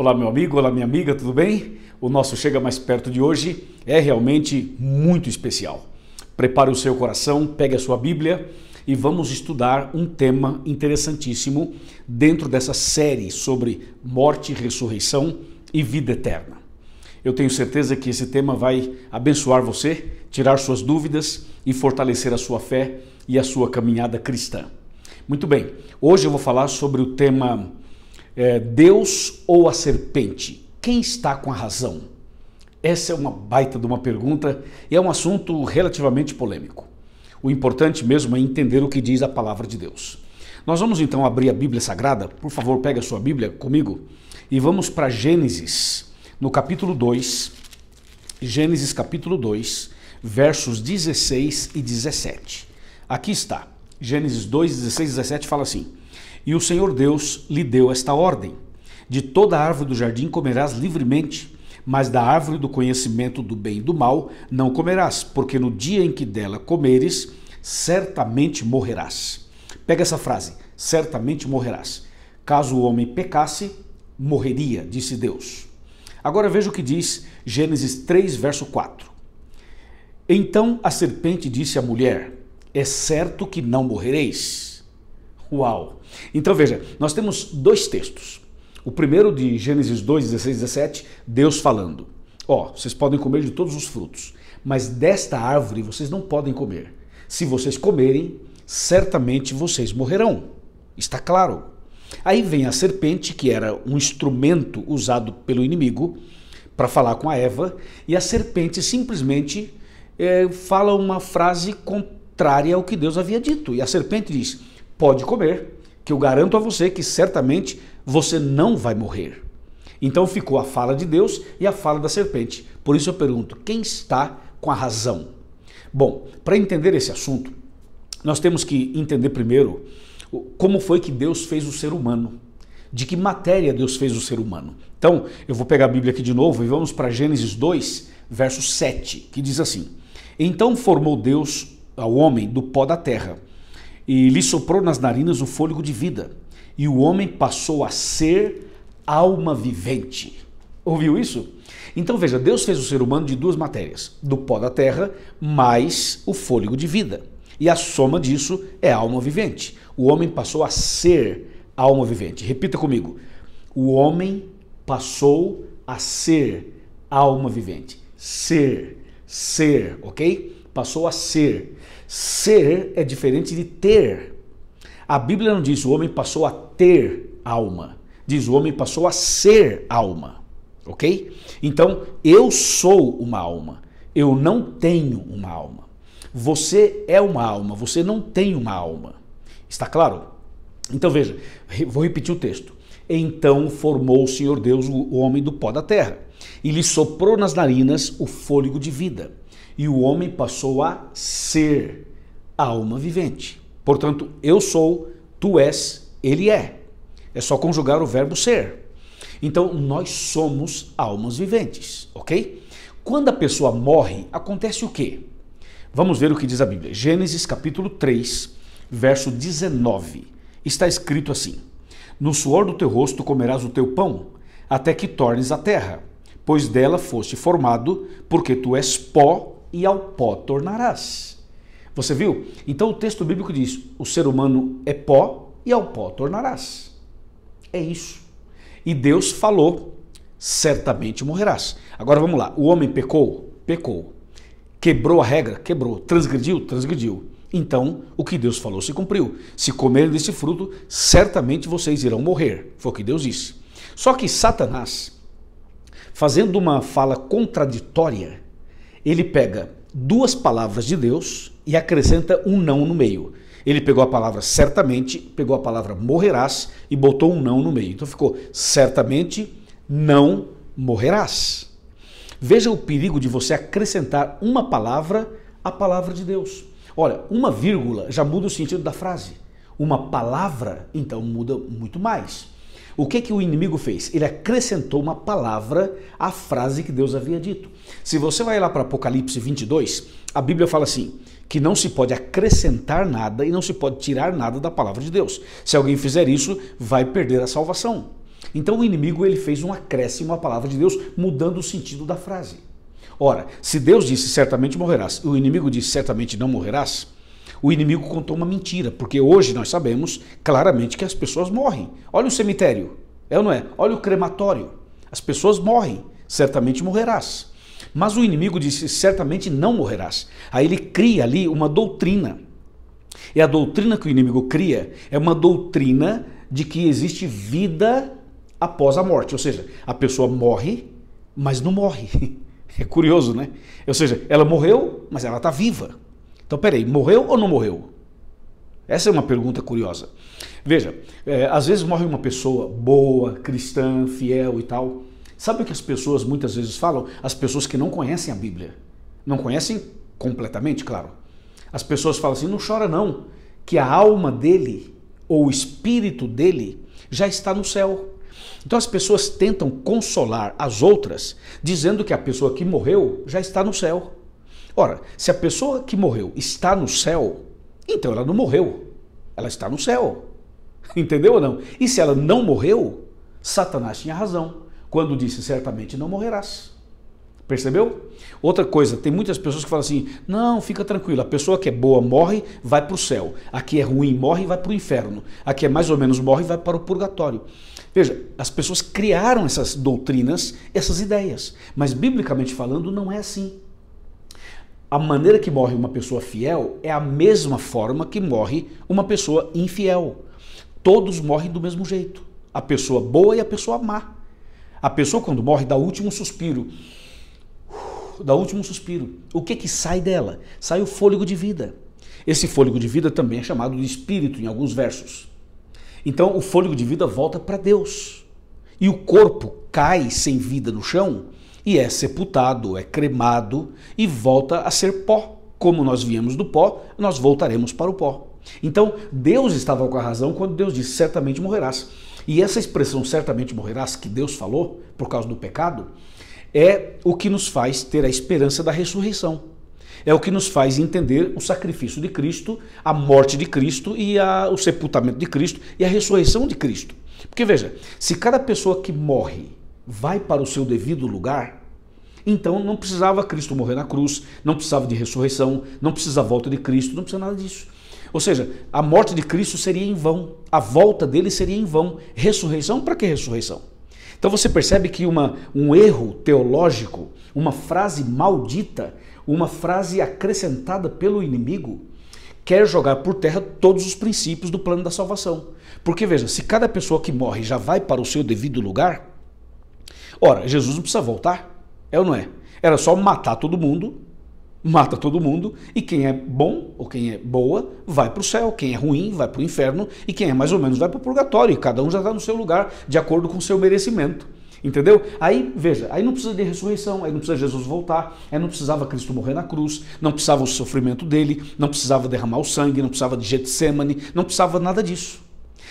Olá, meu amigo, olá, minha amiga, tudo bem? O nosso Chega Mais Perto de hoje é realmente muito especial. Prepare o seu coração, pegue a sua Bíblia e vamos estudar um tema interessantíssimo dentro dessa série sobre morte, ressurreição e vida eterna. Eu tenho certeza que esse tema vai abençoar você, tirar suas dúvidas e fortalecer a sua fé e a sua caminhada cristã. Muito bem, hoje eu vou falar sobre o tema Deus ou a serpente? Quem está com a razão? Essa é uma baita de uma pergunta e é um assunto relativamente polêmico. O importante mesmo é entender o que diz a palavra de Deus. Nós vamos então abrir a Bíblia Sagrada, por favor, pegue a sua Bíblia comigo e vamos para Gênesis, no capítulo 2, Gênesis capítulo 2, versos 16 e 17. Aqui está, Gênesis 2, 16 e 17 fala assim: E o Senhor Deus lhe deu esta ordem: de toda árvore do jardim comerás livremente, mas da árvore do conhecimento do bem e do mal não comerás, porque no dia em que dela comeres, certamente morrerás. Pega essa frase, certamente morrerás. Caso o homem pecasse, morreria, disse Deus. Agora veja o que diz Gênesis 3, verso 4. Então a serpente disse à mulher: é certo que não morrereis. Uau! Então veja, nós temos dois textos. O primeiro de Gênesis 2, 16 e 17, Deus falando: vocês podem comer de todos os frutos, mas desta árvore vocês não podem comer. Se vocês comerem, certamente vocês morrerão. Está claro. Aí vem a serpente, que era um instrumento usado pelo inimigo para falar com a Eva, e a serpente simplesmente fala uma frase contrária ao que Deus havia dito. E a serpente diz: pode comer, que eu garanto a você que certamente você não vai morrer. Então ficou a fala de Deus e a fala da serpente. Por isso eu pergunto, quem está com a razão? Bom, para entender esse assunto, nós temos que entender primeiro como foi que Deus fez o ser humano. De que matéria Deus fez o ser humano. Então, eu vou pegar a Bíblia aqui de novo e vamos para Gênesis 2, verso 7, que diz assim: Então formou Deus ao homem do pó da terra, e lhe soprou nas narinas o fôlego de vida, e o homem passou a ser alma vivente. Ouviu isso? Então veja, Deus fez o ser humano de duas matérias, do pó da terra mais o fôlego de vida. E a soma disso é alma vivente. O homem passou a ser alma vivente. Repita comigo. O homem passou a ser alma vivente. Ser, ok? Passou a ser. Ser é diferente de ter. A Bíblia não diz o homem passou a ter alma. Diz o homem passou a ser alma. Ok? Então, eu sou uma alma. Eu não tenho uma alma. Você é uma alma. Você não tem uma alma. Está claro? Então veja, vou repetir o texto. Então formou o Senhor Deus o homem do pó da terra, e lhe soprou nas narinas o fôlego de vida. E o homem passou a ser alma vivente. Portanto, eu sou, tu és, ele é. É só conjugar o verbo ser. Então, nós somos almas viventes, ok? Quando a pessoa morre, acontece o quê? Vamos ver o que diz a Bíblia. Gênesis capítulo 3, verso 19. Está escrito assim: No suor do teu rosto comerás o teu pão, até que tornes a terra, pois dela foste formado, porque tu és pó, e ao pó tornarás. Você viu? Então o texto bíblico diz: o ser humano é pó e ao pó tornarás. É isso. E Deus falou: certamente morrerás. Agora vamos lá. O homem pecou? Pecou. Quebrou a regra? Quebrou. Transgrediu? Transgrediu. Então o que Deus falou se cumpriu. Se comerem desse fruto, certamente vocês irão morrer. Foi o que Deus disse. Só que Satanás, fazendo uma fala contraditória, ele pega duas palavras de Deus e acrescenta um não no meio. Ele pegou a palavra certamente, pegou a palavra morrerás e botou um não no meio. Então ficou certamente não morrerás. Veja o perigo de você acrescentar uma palavra à palavra de Deus. Olha, uma vírgula já muda o sentido da frase. Uma palavra, então, muda muito mais. O que o inimigo fez? Ele acrescentou uma palavra à frase que Deus havia dito. Se você vai lá para Apocalipse 22, a Bíblia fala assim, que não se pode acrescentar nada e não se pode tirar nada da palavra de Deus. Se alguém fizer isso, vai perder a salvação. Então o inimigo ele fez um acréscimo à palavra de Deus, mudando o sentido da frase. Ora, se Deus disse certamente morrerás, e o inimigo disse certamente não morrerás, o inimigo contou uma mentira, porque hoje nós sabemos claramente que as pessoas morrem. Olha o cemitério, é ou não é? Olha o crematório, as pessoas morrem, certamente morrerás. Mas o inimigo disse certamente não morrerás. Aí ele cria ali uma doutrina. E a doutrina que o inimigo cria é uma doutrina de que existe vida após a morte. Ou seja, a pessoa morre, mas não morre. É curioso, né? Ou seja, ela morreu, mas ela está viva. Então, peraí, morreu ou não morreu? Essa é uma pergunta curiosa. Veja, às vezes morre uma pessoa boa, cristã, fiel e tal. Sabe o que as pessoas muitas vezes falam? As pessoas que não conhecem a Bíblia. Não conhecem completamente, claro. As pessoas falam assim, não chora não, que a alma dele, ou o espírito dele, já está no céu. Então as pessoas tentam consolar as outras, dizendo que a pessoa que morreu já está no céu. Ora, se a pessoa que morreu está no céu, então ela não morreu, ela está no céu. Entendeu ou não? E se ela não morreu, Satanás tinha razão quando disse certamente não morrerás. Percebeu? Outra coisa, tem muitas pessoas que falam assim, não, fica tranquilo, a pessoa que é boa morre, vai para o céu. A que é ruim morre, vai para o inferno. A que é mais ou menos morre, vai para o purgatório. Veja, as pessoas criaram essas doutrinas, essas ideias. Mas biblicamente falando, não é assim. A maneira que morre uma pessoa fiel é a mesma forma que morre uma pessoa infiel. Todos morrem do mesmo jeito. A pessoa boa e a pessoa má. A pessoa quando morre dá o último suspiro. Dá o último suspiro. O que sai dela? Sai o fôlego de vida. Esse fôlego de vida também é chamado de espírito em alguns versos. Então o fôlego de vida volta para Deus. E o corpo cai sem vida no chão e é sepultado, é cremado e volta a ser pó. Como nós viemos do pó, nós voltaremos para o pó. Então Deus estava com a razão quando Deus disse certamente morrerás. E essa expressão certamente morrerás que Deus falou por causa do pecado é o que nos faz ter a esperança da ressurreição. É o que nos faz entender o sacrifício de Cristo, a morte de Cristo e o sepultamento de Cristo e a ressurreição de Cristo. Porque veja, se cada pessoa que morre vai para o seu devido lugar, então não precisava Cristo morrer na cruz, não precisava de ressurreição, não precisa a volta de Cristo, não precisa nada disso. Ou seja, a morte de Cristo seria em vão, a volta dele seria em vão. Ressurreição, para que ressurreição? Então você percebe que um erro teológico, uma frase maldita, uma frase acrescentada pelo inimigo, quer jogar por terra todos os princípios do plano da salvação. Porque veja, se cada pessoa que morre já vai para o seu devido lugar, ora, Jesus não precisa voltar, é ou não é? Era só matar todo mundo, mata todo mundo, e quem é bom ou quem é boa vai para o céu, quem é ruim vai para o inferno, e quem é mais ou menos vai para o purgatório, e cada um já está no seu lugar, de acordo com o seu merecimento. Entendeu? Aí, veja, aí não precisa de ressurreição, aí não precisa Jesus voltar, aí não precisava Cristo morrer na cruz, não precisava o sofrimento dele, não precisava derramar o sangue, não precisava de Getsemane, não precisava nada disso.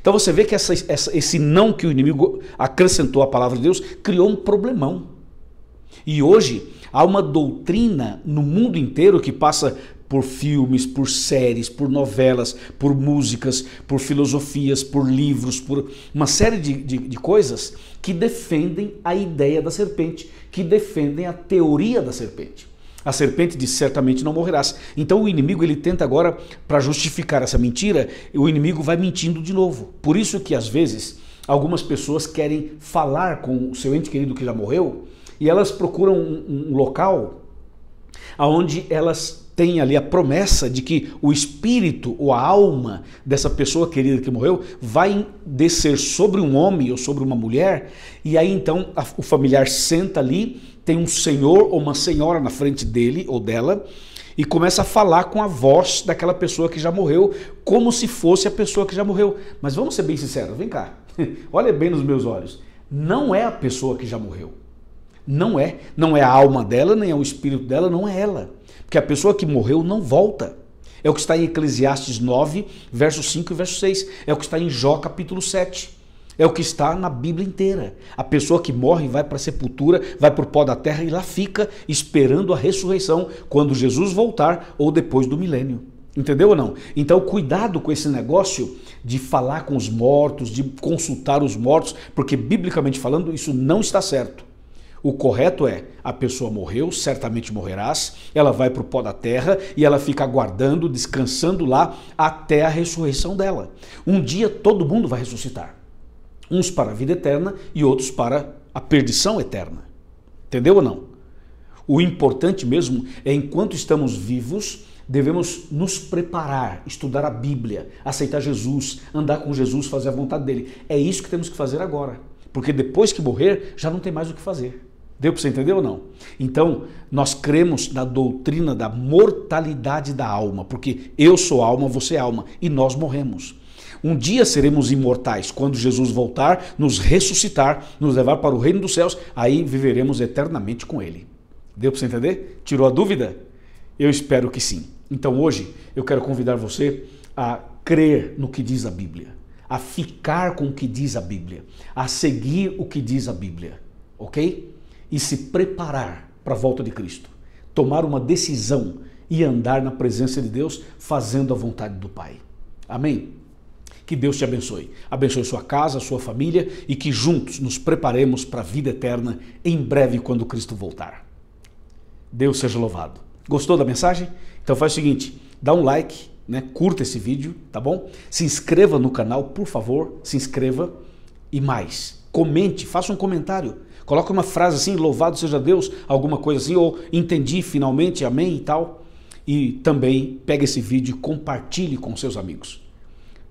Então você vê que esse não que o inimigo acrescentou à palavra de Deus criou um problemão. E hoje há uma doutrina no mundo inteiro que passa por filmes, por séries, por novelas, por músicas, por filosofias, por livros, por uma série de coisas que defendem a ideia da serpente, que defendem a teoria da serpente. A serpente diz certamente não morrerás. Então o inimigo ele tenta agora, para justificar essa mentira, o inimigo vai mentindo de novo. Por isso que às vezes algumas pessoas querem falar com o seu ente querido que já morreu e elas procuram um local onde elas têm ali a promessa de que o espírito ou a alma dessa pessoa querida que morreu vai descer sobre um homem ou sobre uma mulher, e aí então o familiar senta ali, tem um senhor ou uma senhora na frente dele ou dela e começa a falar com a voz daquela pessoa que já morreu, como se fosse a pessoa que já morreu. Mas vamos ser bem sinceros, vem cá, olha bem nos meus olhos, não é a pessoa que já morreu. Não é a alma dela, nem é o espírito dela, não é ela. Porque a pessoa que morreu não volta. É o que está em Eclesiastes 9, verso 5 e verso 6. É o que está em Jó capítulo 7. É o que está na Bíblia inteira. A pessoa que morre vai para a sepultura, vai para o pó da terra e lá fica esperando a ressurreição quando Jesus voltar ou depois do milênio. Entendeu ou não? Então, cuidado com esse negócio de falar com os mortos, de consultar os mortos, porque biblicamente falando isso não está certo. O correto é, a pessoa morreu, certamente morrerás, ela vai para o pó da terra e ela fica aguardando, descansando lá até a ressurreição dela. Um dia todo mundo vai ressuscitar. Uns para a vida eterna e outros para a perdição eterna. Entendeu ou não? O importante mesmo é, enquanto estamos vivos, devemos nos preparar, estudar a Bíblia, aceitar Jesus, andar com Jesus, fazer a vontade dele. É isso que temos que fazer agora, porque depois que morrer, já não tem mais o que fazer. Deu para você entender ou não? Então, nós cremos na doutrina da mortalidade da alma, porque eu sou alma, você é alma, e nós morremos. Um dia seremos imortais, quando Jesus voltar, nos ressuscitar, nos levar para o reino dos céus, aí viveremos eternamente com ele. Deu para você entender? Tirou a dúvida? Eu espero que sim. Então hoje eu quero convidar você a crer no que diz a Bíblia, a ficar com o que diz a Bíblia, a seguir o que diz a Bíblia, ok? E se preparar para a volta de Cristo, tomar uma decisão e andar na presença de Deus, fazendo a vontade do Pai. Amém? Que Deus te abençoe. Abençoe sua casa, sua família e que juntos nos preparemos para a vida eterna em breve quando Cristo voltar. Deus seja louvado. Gostou da mensagem? Então faz o seguinte, dá um like, né? Curta esse vídeo, tá bom? Se inscreva no canal, por favor, se inscreva e mais, comente, faça um comentário, coloque uma frase assim, louvado seja Deus, alguma coisa assim, ou entendi finalmente, amém e tal. E também pega esse vídeo e compartilhe com seus amigos.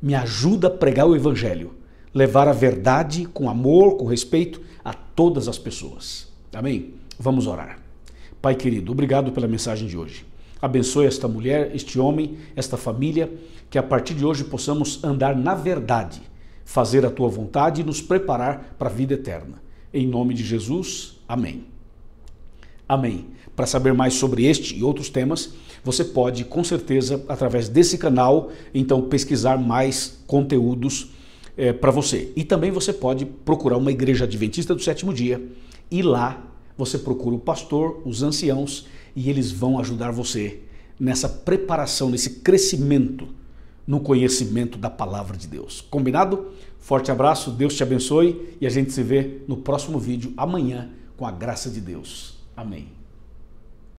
Me ajuda a pregar o Evangelho, levar a verdade com amor, com respeito a todas as pessoas. Amém? Vamos orar. Pai querido, obrigado pela mensagem de hoje. Abençoe esta mulher, este homem, esta família, que a partir de hoje possamos andar na verdade, fazer a Tua vontade e nos preparar para a vida eterna. Em nome de Jesus, amém. Amém. Para saber mais sobre este e outros temas, você pode, com certeza, através desse canal, então pesquisar mais conteúdos para você. E também você pode procurar uma igreja adventista do sétimo dia e lá você procura o pastor, os anciãos, e eles vão ajudar você nessa preparação, nesse crescimento no conhecimento da palavra de Deus. Combinado? Forte abraço, Deus te abençoe e a gente se vê no próximo vídeo amanhã com a graça de Deus. Amém.